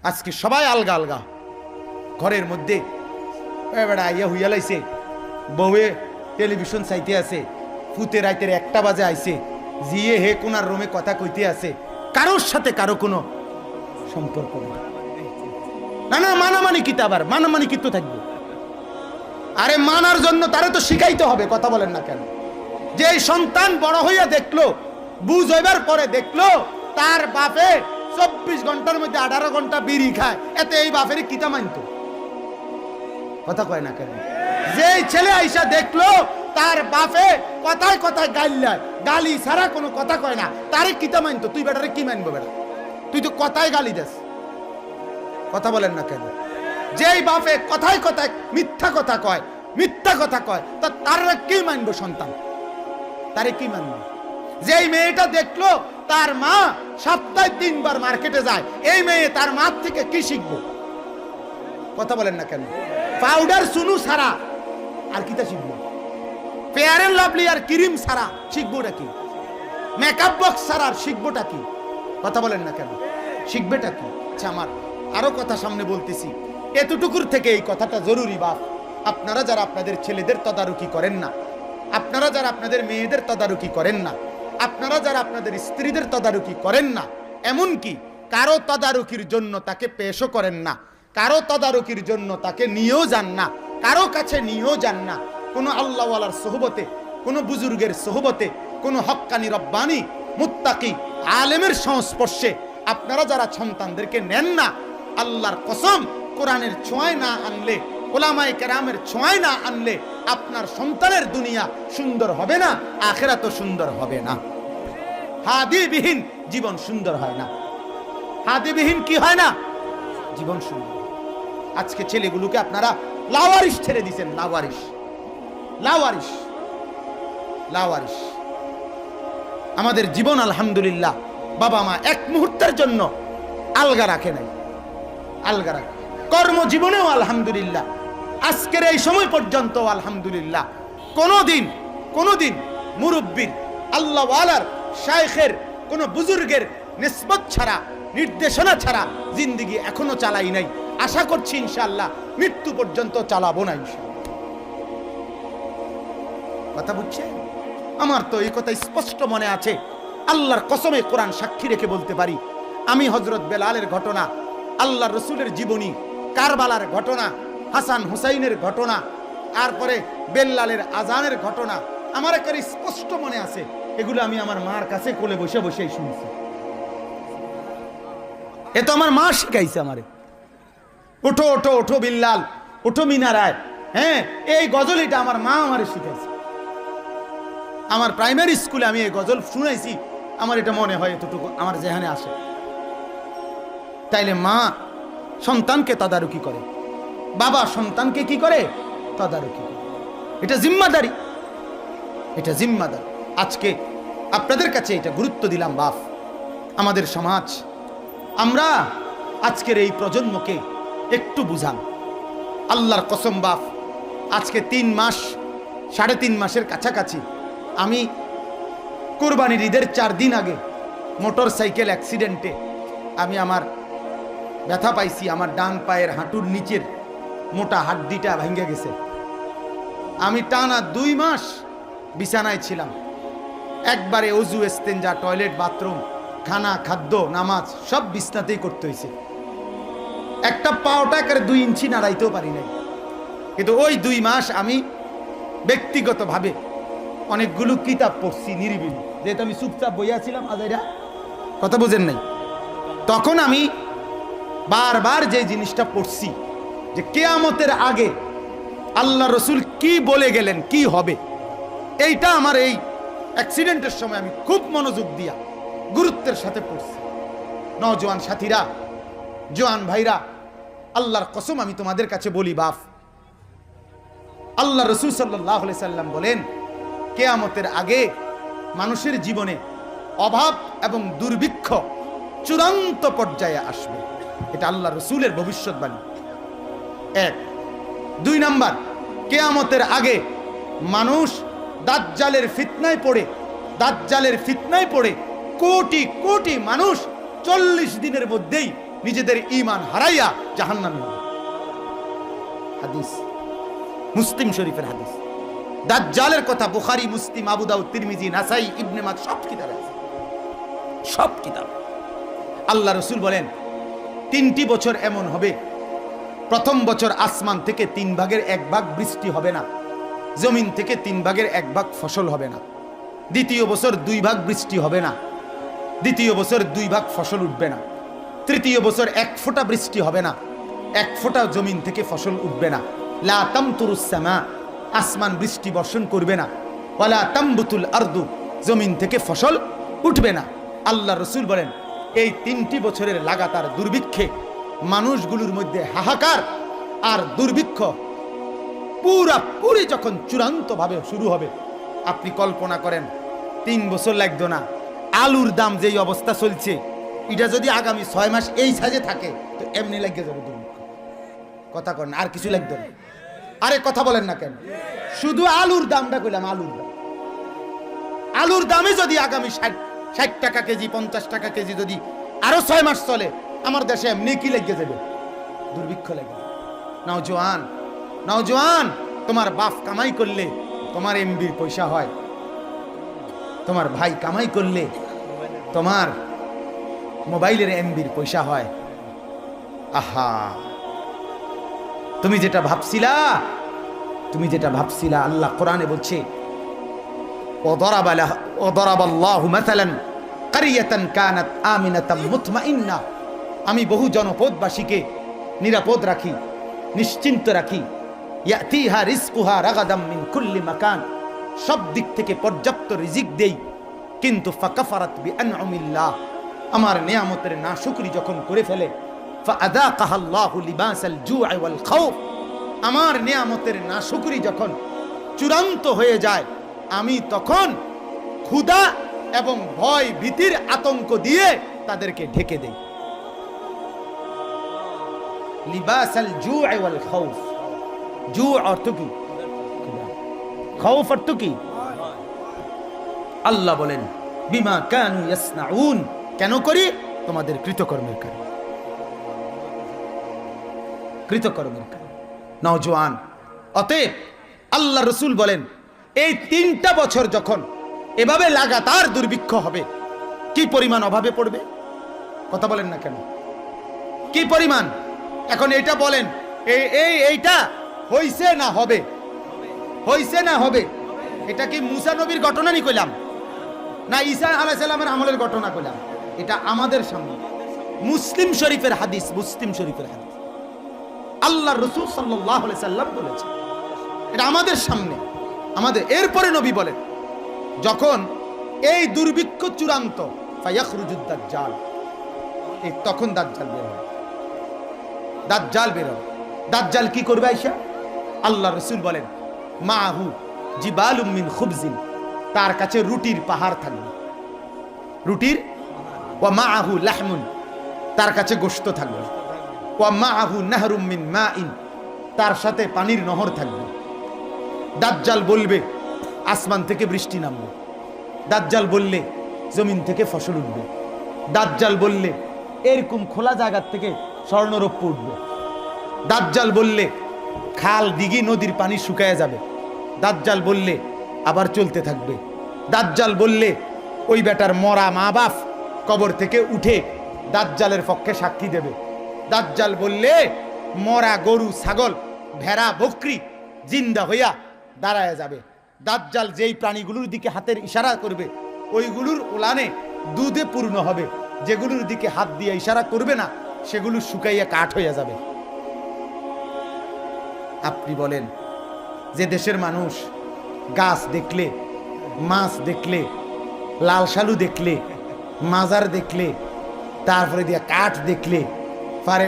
আজকে সবাই আলগা আলগা ঘরের মধ্যে বেড়া আইয়া হইয়া লাইছে, বউয়ে টেলিভিশন চাইতে আছে, ফুতে রাইতের 1টা বাজে আইছে, জিয়ে হে কোনার রুমে কথা কইতে আছে, কারোর সাথে কারো কোনো সম্পর্ক নেই। না না, মানামানি কিতা, আবার মানামানি কিতো থাকবে? আরে মানার জন্য তারে তো শিখাইতে হবে, কথা বলেন না কেন? যে এই সন্তান বড় হইয়া দেখলো, বুঝ হইবার পরে দেখলো তার বাপে 24 ঘন্টার মধ্যে 18 ঘন্টা বিড়ি খায়, এতে এই বাপের কিতা মানতো? কথা কয় না কেন? যেই ছেলে আইসা দেখলো তার বাপে কথায় কথায় গাইলায়, গালি ছাড়া কোনো কথা কয় না, তারে কিতা মানতো? তুই বেটারে কি মানবো? বেটা তুই তো কথায় গালি দেস, কথা বলেন না কেন? যেই বাপে কথায় কথায় মিথ্যা কথা কয়, মিথ্যা কথা কয়, তা তারা কি মানবো? সন্তান তারে কি মানবো? যেই মেয়েটা দেখলো তার মা সপ্তাহে 3 বার মার্কেটে যায়, এই মেয়ে তার মা থেকে কি শিখবো? কথা বলেন না কেন? পাউডার সুনু ছাড়া আর কিতা শিখবো? ফেয়ার এন্ড লাভলি আর ক্রিম ছাড়া শিখবোটা কি? মেকআপ বক্স ছাড়া আর শিখবোটা কি? কথা বলেন না কেন? শিখবেটা কি? আচ্ছা, আমার আরো কথা সামনে বলতেছি, এতটুকুর থেকে এই কথাটা জরুরি। বাপ, আপনারা যারা আপনাদের ছেলেদের তদারকি করেন না, আপনারা যারা আপনাদের মেয়েদের তদারকি করেন না, আপনারা যারা আপনাদের স্ত্রীদের তদারকি করেন না, এমনকি কারো তদারকির জন্য তাকে পেশও করেন না, কারো তদারকির জন্য তাকে নিয়েও যান না, কারো কাছে নিয়েও যান না, কোনো আল্লাহওয়ালার সোহবতে, কোনো বুজুর্গের সোহবতে, কোনো হক্কানি রব্বানি মুত্তাকি আলেমের সংস্পর্শে আপনারা যারা সন্তানদেরকে নেন না, আল্লাহর কসম, কোরআনের ছোঁয়ায় না আনলে, ওলামায়ে কেরামের ছোঁয়ায় না আনলে আপনার সন্তানের দুনিয়া সুন্দর হবে না, আখিরাতও সুন্দর হবে না। হাদিবিহীন জীবন সুন্দর হয় না। হাদিবিহীন কি হয় না? জীবন সুন্দর। আজকে ছেলেগুলোকে আপনারা লাওয়ারিশ ছেড়ে দিয়েছেন, লাওয়ারিশ, লাওয়ারিশ, লাওয়ারিশ। আমাদের জীবন আলহামদুলিল্লাহ বাবা মা এক মুহূর্তের জন্য আলগা রাখে নাই, আলগা রাখে। কর্মজীবনেও আলহামদুলিল্লাহ, আজকের এই সময় পর্যন্ত আলহামদুলিল্লাহ কোনোদিন মুরব্বীর, আল্লাহওয়ালার, শাইখের, কোন বুজুর্গের নিসবত ছাড়া, নির্দেশনা ছাড়া জিন্দেগি এখনো চালাই নাই। আশা করছি ইনশাআল্লাহ মৃত্যু পর্যন্ত চালাবো না ইনশাআল্লাহ। কথা বুঝছেন? আমার তো এই কথা স্পষ্ট মনে আছে, আল্লাহর কসমে কোরআন সাক্ষী রেখে বলতে পারি, আমি হযরত বেলালের ঘটনা, আল্লাহর রসুলের জীবনী, কারবালার ঘটনা, হাসান হুসাইনের ঘটনা, তারপরে বেল্লালের আজানের ঘটনা আমার একেবারে স্পষ্ট মনে আছে। এগুলো আমি আমার মার কাছে কোলে বসে বসেই শুনছি। এ তো আমার মা শিখাইছে আমারে। ওঠো ওঠো ওঠো বিল্লাল, ওঠো মিনারায়, হ্যাঁ, এই গজল এটা আমার মা আমারে শিখাইছে। আমার প্রাইমারি স্কুলে আমি এই গজল শুনাইছি, আমার এটা মনে হয়, এতটুকু আমার যেখানে আসে। তাইলে মা সন্তানকে তদারকি করে, বাবা সন্তানকে কি করে? তদারকি করে। এটা জিম্মাদারি, এটা জিম্মাদারি। আজকে আপনাদের কাছে এটা গুরুত্ব দিলাম। বাপ, আমাদের সমাজ, আমরা আজকের এই প্রজন্মকে একটু বুঝান। আল্লাহর কসম বাপ, আজকে 3 মাস, 3.5 মাসের কাছাকাছি আমি কুরবানির ঈদের 4 দিন আগে মোটর সাইকেল অ্যাক্সিডেন্টে আমি আমার ব্যথা পাইছি। আমার ডান পায়ের হাঁটুর নিচের মোটা হাড্ডিটা ভেঙে গেছে। আমি টানা 2 মাস বিছানায় ছিলাম। একবারে অজু, ইস্তেঞ্জা, টয়লেট, বাথরুম, খানা, খাদ্য, নামাজ সব বিছনাতেই করতে হয়েছে। একটা পাওটা করে 2 ইঞ্চি নাড়াইতেও পারি নাই। কিন্তু ওই 2 মাস আমি ব্যক্তিগতভাবে অনেকগুলো কিতাব পড়ছি নিরিবিলি, যেহেতু আমি চুপচাপ বইয়াছিলাম। আজাইরা কথা বোঝেন নাই? তখন আমি বারবার যে জিনিসটা পড়ছি যে কিয়ামতের আগে আল্লাহ রসুল কি বলে গেলেন, কি হবে, এইটা আমার এই অ্যাক্সিডেন্টের সময় আমি খুব মনোযোগ দিয়া গুরুত্বের সাথে পড়ছি। নওজোয়ান সাথীরা, জোয়ান ভাইরা, আল্লাহর কসম আমি তোমাদের কাছে বলি বাপ, আল্লাহ রসুল সাল্লাল্লাহু আলাইহি সাল্লাম বলেন কিয়ামতের আগে মানুষের জীবনে অভাব এবং দুর্ভিক্ষ চূড়ান্ত পর্যায়ে আসবে। এটা আল্লাহ রসুলের ভবিষ্যৎবাণী। 1। 2 নাম্বার, কিয়ামতের আগে মানুষ দাজ্জালের ফিতনায় পড়ে কোটি কোটি মানুষ 40 দিনের মধ্যেই নিজেদের ঈমান হারাইয়া জাহান্নামে হবে। হাদিস, মুসলিম শরীফের হাদিস। দাজ্জালের কথা বুখারী, মুসলিম, আবু দাউদ, তিরমিজি, নাসাই, ইবনে মাজাহ সব কিতাবে আছে, সব কিতাব। আল্লাহ রাসূল বলেন 3টি বছর এমন হবে, প্রথম বছর আসমান থেকে 3 ভাগের 1 ভাগ বৃষ্টি হবে না, জমিন থেকে 3 ভাগের 1 ভাগ ফসল হবে না। দ্বিতীয় বছর 2 ভাগ বৃষ্টি হবে না, দ্বিতীয় বছর 2 ভাগ ফসল উঠবে না। তৃতীয় বছর 1 ফোঁটা বৃষ্টি হবে না, 1 ফোঁটা জমিন থেকে ফসল উঠবে না। লা তামতুরুস সামা, আসমান বৃষ্টি বর্ষণ করবে না। ওয়ালা তামবুতুল আরদু, জমিন থেকে ফসল উঠবে না। আল্লাহ রাসূল বলেন এই 3টি বছরের লাগাতার দুর্ভিক্ষে মানুষগুলোর মধ্যে হাহাকার আর দুর্ভিক্ষ পুরি যখন চূড়ান্তভাবে শুরু হবে, আপনি কল্পনা করেন 3 বছর লাগতো না। আলুর দাম যেই অবস্থা চলছে, এটা যদি আগামী 6 মাস এই সাজে থাকে তো এমনি লাগিয়ে যাবে দুর্ভিক্ষ। কথা করেন, আর কিছু লাগতো না। আরে কথা বলেন না কেন? শুধু আলুর দামটা কইলাম, আলুর দামে যদি আগামী 60 টাকা কেজি, 50 টাকা কেজি যদি আরো 6 মাস চলে, আমার দেশে এমনি কি লেগে যাবে? দুর্ভিক্ষ লেগে। নওজোয়ান, তোমার বাপ কামাই করলে তোমার এমবির পয়সা হয়, তোমার ভাই কামাই করলে তোমার মোবাইলের এমবির পয়সা হয়। আহা, তুমি যেটা ভাবছিলা, আল্লাহ কোরআনে বলছে ওয়াদারাবাল্লাহু মাসালান কারিয়াতান কানাত আমিনাতাম মুতমাইন্না, আমি বহু জনপদবাসীকে নিরাপদ রাখি, নিশ্চিন্ত রাখি। ইয়াতিহা রিজকুহা রাগাদাম মিন কুল্লি মাকান, সব দিক থেকে পর্যাপ্ত রিজিক দেই, কিন্তু ফাকাফারাত বিআনউমিল্লাহ, আমার নিয়ামতের নাশুকরি যখন করে ফেলে, ফাআযাকাহাল্লাহু লিবাসাল জু'i ওয়াল খাউফ, আমার নিয়ামতের নাশুকরি যখন চূড়ান্ত হয়ে যায়, আমি তখন ক্ষুধা এবং ভয় ভীতির আতঙ্ক দিয়ে তাদেরকে ঢেকে দেই। লিবাসাল জু'i ওয়াল খাউফ, জু অর্থ কি? খাউফ অর্থ কি? আল্লাহ বলেন বিমা কানু ইয়াসনাউন, কেন করি? তোমাদের কৃতকর্মের কারণে। নওজোয়ান, অতএব আল্লাহ রাসূল বলেন এই 3টা বছর যখন এভাবে লাগাতার দুর্ভিক্ষ হবে, কি পরিমাণ অভাবে পড়বে? কথা বলেন না কেন? কি পরিমাণ? এখন এটা বলেন, এইটা হইছে না হবে? হইছে না হবে? এটা কি মুসা নবীর ঘটনা নি কইলাম, না ঈসা আলাইহিস সালামের আমলের ঘটনা কইলাম? এটা আমাদের সামনে মুসলিম শরীফের হাদিস, আল্লাহ রাসূল সাল্লাল্লাহু আলাইহি সাল্লাম বলেছেন, এটা আমাদের সামনে, আমাদের। এরপরে নবী বলেন যখন এই দুর্ভিক্ষ চূড়ান্ত, ফায়াখরুজুদ দাজ্জাল, এই তখন দাজ্জাল বের হবে। দাজ্জাল কি করবে আয়েশা? আল্লাহ রাসূল বলেন মাহু জিবালুম মিন খুবজিন, তার কাছে রুটির পাহাড় থাকবে, রুটির। ওয়া মাহু লাহমুন, তার কাছে গোশত থাকবে। ওয়া মাহু নাহরুম মিন মাইন, তার সাথে পানির নহর থাকবে। দাজ্জাল বলবে আসমান থেকে বৃষ্টি নামবে, দাজ্জাল বললে জমিন থেকে ফসল উঠবে, দাজ্জাল বললে এরকম খোলা জায়গার থেকে স্বর্ণরৌপ্য উঠবে, দাজ্জাল বললে খাল দিঘি নদীর পানি শুকায় যাবে, দাজ্জাল বললে আবার চলতে থাকবে, দাজ্জাল বললে ওই বেটার মরা মা বাপ কবর থেকে উঠে দাজ্জালের পক্ষে সাক্ষী দেবে, দাজ্জাল বললে মরা গরু ছাগল ভেড়া বকরি জিন্দা হইয়া দাঁড়ায় যাবে, দাজ্জাল যেই প্রাণীগুলোর দিকে হাতের ইশারা করবে ওইগুলোর উলানে দুধে পূর্ণ হবে, যেগুলোর দিকে হাত দিয়ে ইশারা করবে না সেগুলো শুকাইয়া কাঠ হইয়া যাবে। আপনি বলেন যে দেশের মানুষ গাছ দেখলে, মাছ দেখলে, লাল শালু দেখলে, মাজার দেখলে, তারপরে দিয়ে কাঠ দেখলে